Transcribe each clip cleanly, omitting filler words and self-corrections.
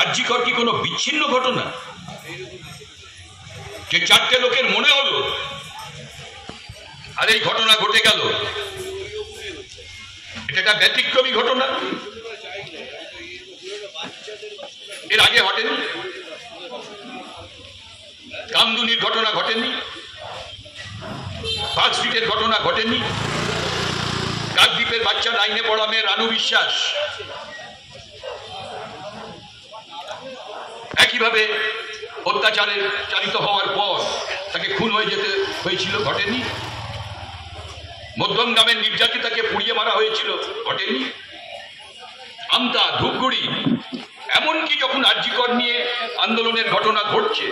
আরজি কর কি কোনো বিচ্ছিন্ন ঘটনা যে চারটে লোকের মনে হলো আর এই ঘটনা ঘটে গেল? এটা একটা ব্যতিক্রমী ঘটনা, এর আগে ঘটেনি। কামদুনির ঘটনা ঘটেনি, পার্ক স্ট্রিটের ঘটনা ঘটেনি, কাকদ্বীপের বাচ্চা 9-এ পড়া মেয়ে রানু বিশ্বাস একইভাবে অত্যাচারে চালিত হওয়ার পর তাকে খুন হয়ে যেতে হয়েছিল, ঘটেনি। মধ্যমগ্রামের নির্যাতিতাকে পুড়িয়ে মারা হয়েছিল, ঘটেনি। আমতা, ধূপগুড়ি, এমনকি যখন আরজি কর নিয়ে আন্দোলনের ঘটনা ঘটছে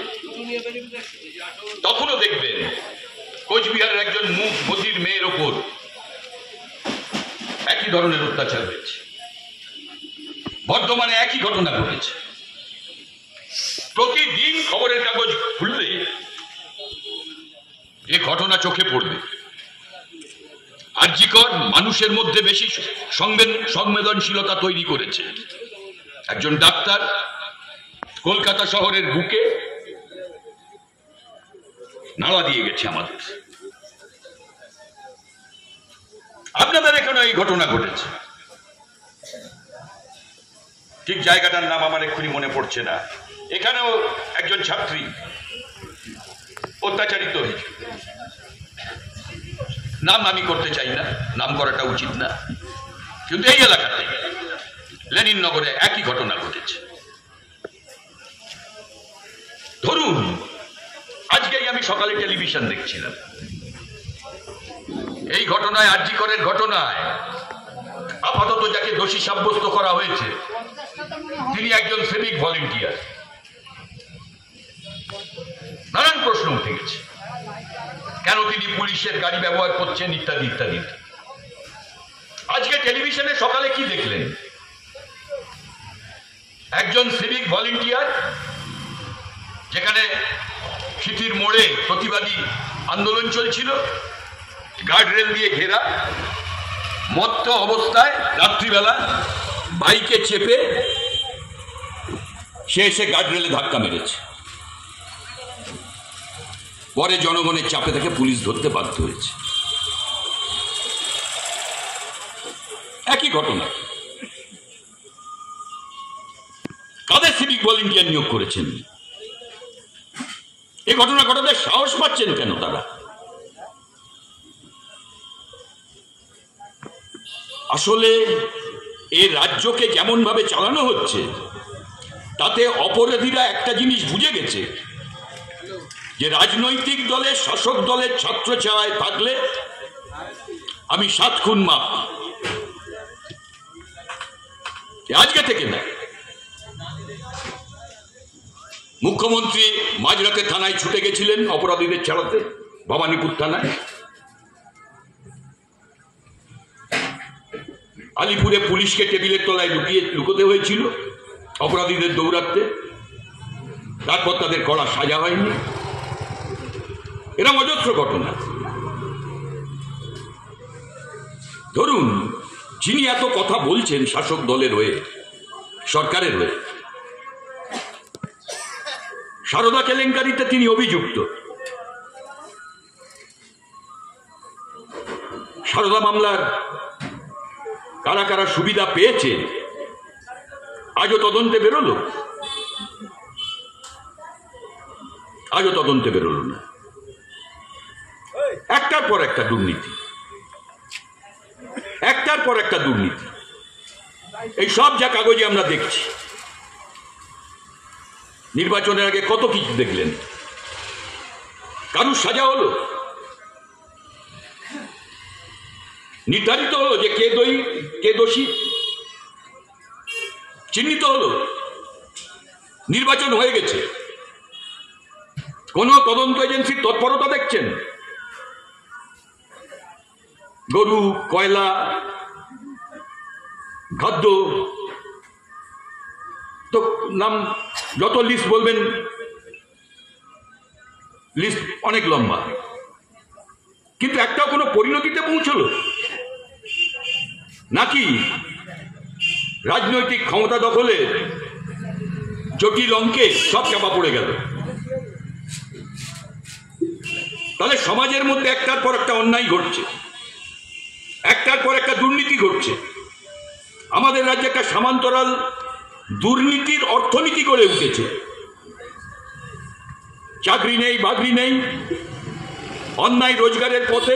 তখনও দেখবেন কোচবিহারের একজন মতির মেয়ের ওপর একই ধরনের অত্যাচার হয়েছে। বর্ধমানে একই ঘটনা ঘটেছে। প্রতিদিন খবরের কাগজ খুললে এ ঘটনা চোখে পড়বে। আরজি কর মানুষের মধ্যে বেশি সংবেদনশীলতা তৈরি করেছে। একজন ডাক্তার কলকাতা শহরের বুকে নাড়া দিয়ে গেছে আমাদের। আপনাদের এখানে এই ঘটনা ঘটেছে, ঠিক জায়গাটার নাম আমার এক্ষুনি মনে পড়ছে না। এখানেও একজন ছাত্রী অত্যাচারিত হয়েছে। নাম আমি করতে চাই না, নাম করাটা উচিত না, কিন্তু এই এলাকাতে লেনিন নগরে একই ঘটনা ঘটেছে। ধরুন আজকেই আমি সকালে টেলিভিশন দেখছিলাম, এই ঘটনায় আরজি করের ঘটনায় আপাতত যাকে দোষী সাব্যস্ত করা হয়েছে তিনি একজন সিভিক ভলেন্টিয়ার। নানান প্রশ্ন উঠে গেছে, কেন তিনি পুলিশের গাড়ি ব্যবহার করছেন ইত্যাদি ইত্যাদি। আজকে টেলিভিশনে সকালে কি দেখলেন? একজন সিভিক ভলেন্টিয়ার, যেখানে সিটির মোড়ে প্রতিবাদী আন্দোলন চলছিল, গার্ডরেল দিয়ে ঘেরা, মত্ত অবস্থায় রাত্রিবেলা বাইকে চেপে সে এসে গার্ডরেলে ধাক্কা মেরেছে। পরে জনগণের চাপে তাকে পুলিশ ধরতে বাধ্য হয়েছে। একই ঘটনা। কাদের সিভিক ভলেন্টিয়ার নিয়োগ করেছেন? এই ঘটনা ঘটাতে সাহস পাচ্ছেন কেন তারা? আসলে এই রাজ্যকে যেমন ভাবে চালানো হচ্ছে তাতে অপরাধীরা একটা জিনিস বুঝে গেছে, যে রাজনৈতিক দলের শাসক দলের ছত্র ছায়ায় থাকলে আমি 7 খুন মাফ। আজকে থেকে না, মুখ্যমন্ত্রী মাঝরাতে থানায় ছুটে গেছিলেন অপরাধীদের ছাড়াতে, ভবানীপুর থানায়। আলিপুরে পুলিশকে টেবিলের তলায় লুকোতে হয়েছিল অপরাধীদের দৌড়াতে, তারপর তাদের কড়া সাজা হয়নি। এরা অজস্র ঘটনা। ধরুন যিনি এত কথা বলছেন শাসক দলের হয়ে, সরকারের হয়ে, সারদা কেলেঙ্কারিতে তিনি অভিযুক্ত। সারদা মামলার কারা কারা সুবিধা পেয়েছে আজও তদন্তে বেরোলো? আজও তদন্তে বেরোলো না। একটার পর একটা দুর্নীতি, একটার পর একটা দুর্নীতি। এই সব যা কাগজে আমরা দেখছি। নির্বাচনের আগে কত কিছু দেখলেন, কারুর সাজা হলো, নির্ধারিত হলো যে কে দোষী, চিহ্নিত হলো, নির্বাচন হয়ে গেছে। কোন তদন্ত এজেন্সির তৎপরতা দেখছেন? গরু, কয়লা, খাদ্য, তো নাম যত লিস্ট বলবেন, লিস্ট অনেক লম্বা, কিন্তু একটাও কোনো পরিণতিতে পৌঁছলো নাকি? রাজনৈতিক ক্ষমতা দখলে জটিল অঙ্কে সব চাপা পড়ে গেল। তাহলে সমাজের মধ্যে একটার পর একটা অন্যায় ঘটছে, একটার পর একটা দুর্নীতি ঘটছে। আমাদের রাজ্যে একটা সমান্তরাল দুর্নীতির অর্থনীতি গড়ে উঠেছে। চাকরি নেই, বাকরি নেই, অন্যায় রোজগারের পথে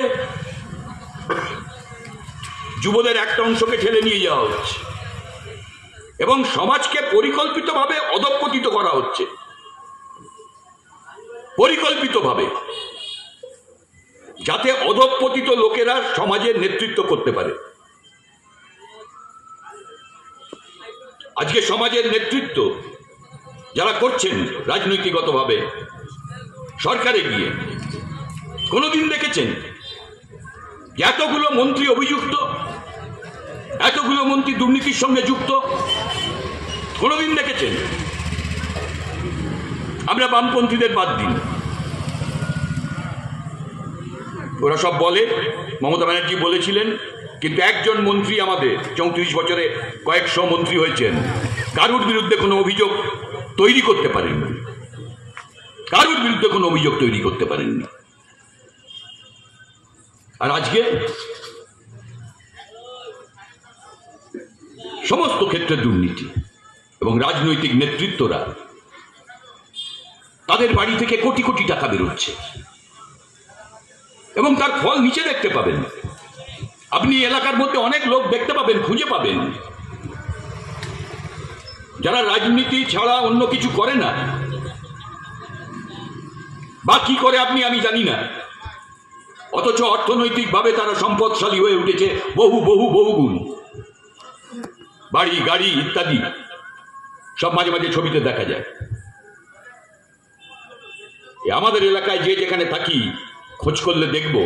যুবদের একটা অংশকে ঠেলে নিয়ে যাওয়া হচ্ছে এবং সমাজকে পরিকল্পিতভাবে অধঃপতিত করা হচ্ছে, পরিকল্পিতভাবে, যাতে অধঃপতিত লোকেরা সমাজের নেতৃত্ব করতে পারে। আজকে সমাজের নেতৃত্ব যারা করছেন রাজনৈতিকগতভাবে সরকারে গিয়ে, কোনোদিন দেখেছেন এতগুলো মন্ত্রী অভিযুক্ত, এতগুলো মন্ত্রী দুর্নীতির সঙ্গে যুক্ত? কোনোদিন দেখেছেন? আমরা বামপন্থীদের বাদ দিন, ওরা সব বলে, মমতা ব্যানার্জি বলেছিলেন, কিন্তু একজন মন্ত্রী আমাদের 34 বছরে কয়েকশো মন্ত্রী হয়েছেন, কারুর বিরুদ্ধে কোনো অভিযোগ তৈরি করতে পারেননি, কারুর বিরুদ্ধে কোনো অভিযোগ তৈরি করতে পারেননি। আর আজকে সমস্ত ক্ষেত্রে দুর্নীতি এবং রাজনৈতিক নেতৃত্বরা তাদের বাড়ি থেকে কোটি কোটি টাকা বেরোচ্ছে এবং তার ফল নিচে দেখতে পাবেন। আপনি এলাকার মধ্যে অনেক লোক দেখতে পাবেন, খুঁজে পাবেন, যারা রাজনীতি ছাড়া অন্য কিছু করে না, বা কি করে আমি জানি না, অথচ অর্থনৈতিকভাবে তারা সম্পদশালী হয়ে উঠেছে বহু বহু বহুগুণ। বাড়ি, গাড়ি ইত্যাদি সব মাঝে মাঝে ছবিতে দেখা যায়। আমাদের এলাকায় যে যেখানে থাকি খোঁজ করলে দেখব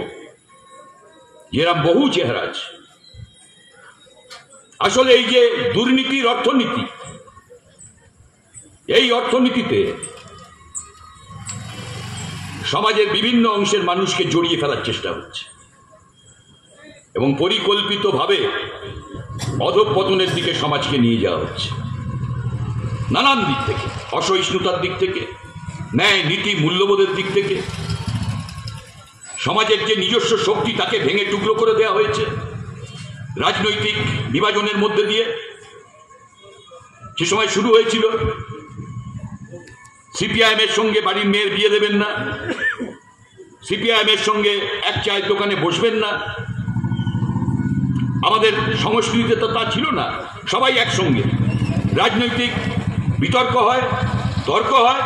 এরকম বহু চেহারা আছে। আসলে এই যে দুর্নীতির অর্থনীতি, এই অর্থনীতিতে সমাজের বিভিন্ন অংশের মানুষকে জড়িয়ে ফেলার চেষ্টা হচ্ছে এবং পরিকল্পিতভাবে অধঃপতনের দিকে সমাজকে নিয়ে যাওয়া হচ্ছে। নানান দিক থেকে, অসহিষ্ণুতার দিক থেকে, ন্যায় নীতি মূল্যবোধের দিক থেকে, সমাজের যে নিজস্ব শক্তি তাকে ভেঙে টুকরো করে দেওয়া হয়েছে রাজনৈতিক বিভাজনের মধ্যে দিয়ে। সে সময় শুরু হয়েছিল সিপিআইএম এর সঙ্গে বাড়ির মেয়ের বিয়ে দেবেন না, সিপিআইএম এর সঙ্গে এক চায়ের দোকানে বসবেন না। আমাদের সংস্কৃতিতে তো তা ছিল না, সবাই একসঙ্গে। রাজনৈতিক বিতর্ক হয়, তর্ক হয়,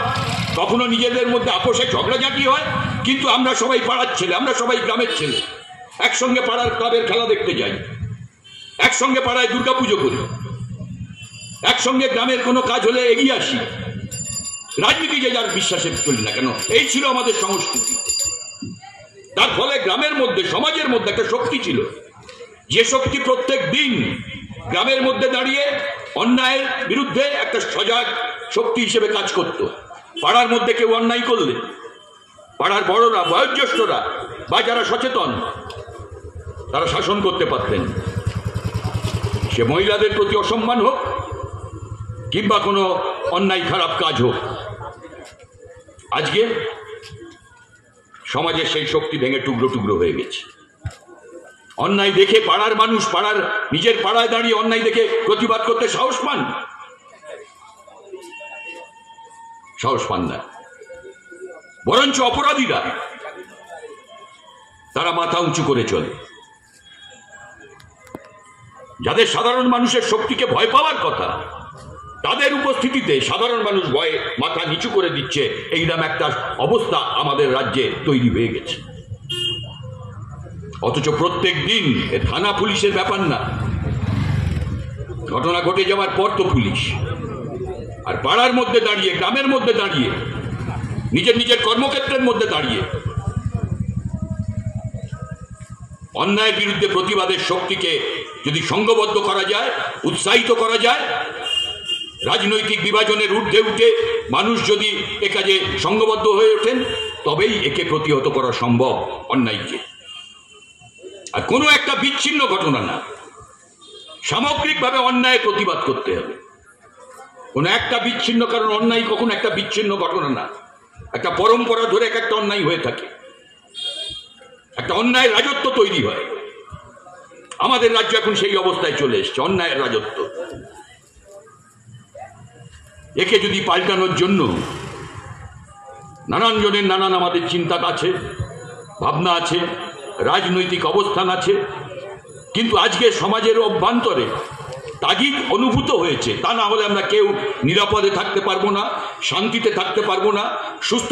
কখনো নিজেদের মধ্যে আপোষে ঝগড়াঝাঁটি হয়, কিন্তু আমরা সবাই পাড়ার ছেলে, আমরা সবাই গ্রামের ছেলে, একসঙ্গে পাড়ার ক্লাবের খেলা দেখতে যাই, একসঙ্গে পাড়ায় দুর্গাপুজো করি, একসঙ্গে গ্রামের কোনো কাজ হলে এগিয়ে আসি। রাজনীতি যে যার বিশ্বাসে চলি না কেন, এই ছিল আমাদের সংস্কৃতি। তার ফলে গ্রামের মধ্যে, সমাজের মধ্যে একটা শক্তি ছিল, যে শক্তি প্রত্যেক দিন গ্রামের মধ্যে দাঁড়িয়ে অন্যায়ের বিরুদ্ধে একটা সজাগ শক্তি হিসেবে কাজ করত। পাড়ার মধ্যে কেউ অন্যায় করলে পাড়ার বড়রা, বয়োজ্যেষ্ঠরা বা যারা সচেতন তারা শাসন করতে পারতেন। সে মহিলাদের প্রতি অসম্মান হোক কিংবা কোনো অন্যায় খারাপ কাজ হোক, আজকে সমাজের সেই শক্তি ভেঙে টুকরো টুকরো হয়ে গেছে। অন্যায় দেখে পাড়ার মানুষ, পাড়ার নিজের পাড়ায় দাঁড়িয়ে অন্যায় দেখে প্রতিবাদ করতে সাহস পান? সাহস পান না। বরঞ্চ অপরাধীরা তারা মাথা উঁচু করে চলে। যাদের সাধারণ মানুষের শক্তিকে ভয় পাওয়ার কথা, তাদের উপস্থিতিতে সাধারণ মানুষ ভয়ে মাথা নিচু করে দিচ্ছে। এইরকম একটা অবস্থা আমাদের রাজ্যে তৈরি হয়ে গেছে। অথচ প্রত্যেক দিন থানা পুলিশের ব্যাপার না, ঘটনা ঘটে যাওয়ার পর তো পুলিশ, আর পাড়ার মধ্যে দাঁড়িয়ে, গ্রামের মধ্যে দাঁড়িয়ে, নিজের নিজের কর্মক্ষেত্রের মধ্যে দাঁড়িয়ে অন্যায়ের বিরুদ্ধে প্রতিবাদের শক্তিকে যদি সংঘবদ্ধ করা যায়, উৎসাহিত করা যায়, রাজনৈতিক বিভাজনের ঊর্ধ্বে উঠে মানুষ যদি এ কাজে সংঘবদ্ধ হয়ে ওঠেন, তবেই একে প্রতিহত করা সম্ভব, অন্যায়কে। আর কোনো একটা বিচ্ছিন্ন ঘটনা না, সামগ্রিকভাবে অন্যায় প্রতিবাদ করতে হবে। কোনো একটা বিচ্ছিন্ন, কারণ অন্যায় কখনো একটা বিচ্ছিন্ন ঘটনা না, একটা পরম্পরা ধরে একটা অন্যায় হয়ে থাকে, একটা অন্যায় রাজত্ব তৈরি হয়। আমাদের রাজ্য এখন সেই অবস্থায় চলে এসছে, অন্যায়ের রাজত্ব। একে যদি পাল্টানোর জন্য নানান জনের নানান আমাদের চিন্তা আছে, ভাবনা আছে, রাজনৈতিক অবস্থান আছে, কিন্তু আজকে সমাজের অভ্যন্তরে তাগিদ অনুভূত হয়েছে। তা না হলে আমরা কেউ নিরাপদে থাকতে পারবো না, শান্তিতে থাকতে পারবো না, সুস্থ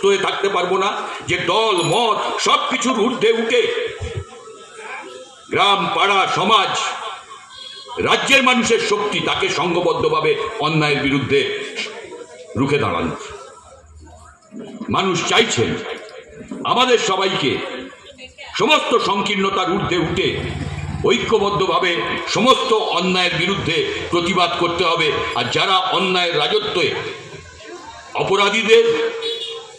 হয়ে থাকতে পারবো না। যে দল মত সব কিছুর ঊর্ধ্বে উঠে গ্রাম, পাড়া, সমাজ, রাজ্যের মানুষের শক্তি, তাকে সংঘবদ্ধভাবে অন্যায়ের বিরুদ্ধে রুখে দাঁড়ানো। মানুষ চাইছেন আমাদের সবাইকে সমস্ত সংকীর্ণতার ঊর্ধ্বে উঠে ঐক্যবদ্ধভাবে সমস্ত অন্যায়ের বিরুদ্ধে প্রতিবাদ করতে হবে। আর যারা অন্যায়ের রাজত্বে অপরাধীদের,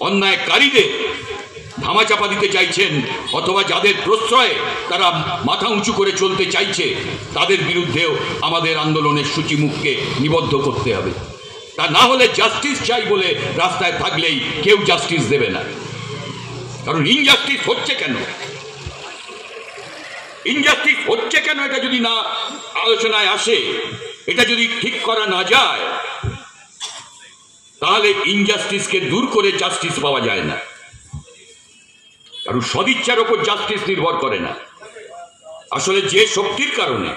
অন্যায়কারীদের ধামাচাপা দিতে চাইছেন, অথবা যাদের প্রশ্রয়ে তারা মাথা উঁচু করে চলতে চাইছে, তাদের বিরুদ্ধেও আমাদের আন্দোলনের সূচিমুখকে নিবদ্ধ করতে হবে। তা না হলে জাস্টিস চাই বলে রাস্তায় থাকলেই কেউ জাস্টিস দেবে না। কারণ ইনজাস্টিস হচ্ছে কেন, ইনজাস্টিস হচ্ছে কেন এটা যদি না আলোচনায় আসে, এটা যদি ঠিক করা না যায়, তাহলে ইনজাস্টিসকে দূর করে জাস্টিস পাওয়া যায় না। কারণ সদিচ্ছার ওপর জাস্টিস নির্ভর করে না। আসলে যে শক্তির কারণে,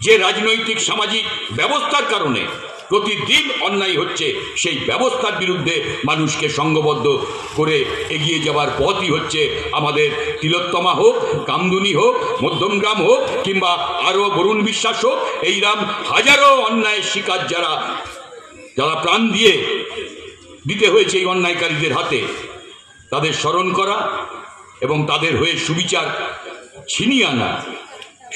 যে রাজনৈতিক সামাজিক ব্যবস্থার কারণে প্রতিদিন অন্যায় হচ্ছে, সেই ব্যবস্থার বিরুদ্ধে মানুষকে সংঘবদ্ধ করে এগিয়ে যাওয়ার পথই হচ্ছে আমাদের তিলোত্তমা হোক, কামদুনি হোক, মধ্যমগ্রাম হোক, কিংবা আরও বরুণ বিশ্বাস হোক, এইরাম হাজারো অন্যায়ের শিকার যারা প্রাণ দিতে হয়েছে এই অন্যায়কারীদের হাতে, তাদের স্মরণ করা এবং তাদের হয়ে সুবিচার ছিনিয়ে আনা,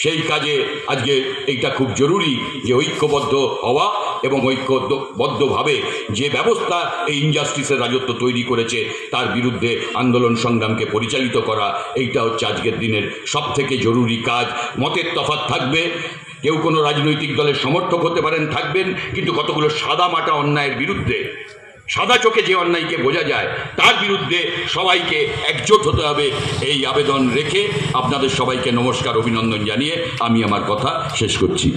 সেই কাজে আজকে এইটা খুব জরুরি যে ঐক্যবদ্ধ হওয়া এবং ঐক্যবদ্ধভাবে যে ব্যবস্থা এই ইনজাস্টিসের রাজত্ব তৈরি করেছে তার বিরুদ্ধে আন্দোলন সংগ্রামকে পরিচালিত করা। এইটা হচ্ছে আজকের দিনের সবথেকে জরুরি কাজ। মতের তফাৎ থাকবে, কেউ কোনো রাজনৈতিক দলের সমর্থক হতে পারেন, থাকবেন, কিন্তু কতগুলো সাদা মাটা অন্যায়ের বিরুদ্ধে, সাদা চোখে যে অন্যায়কে বোঝা যায়, তার বিরুদ্ধে সবাইকে একজোট হতে হবে। এই আবেদন রেখে আপনাদের সবাইকে নমস্কার, অভিনন্দন জানিয়ে আমি আমার কথা শেষ করছি।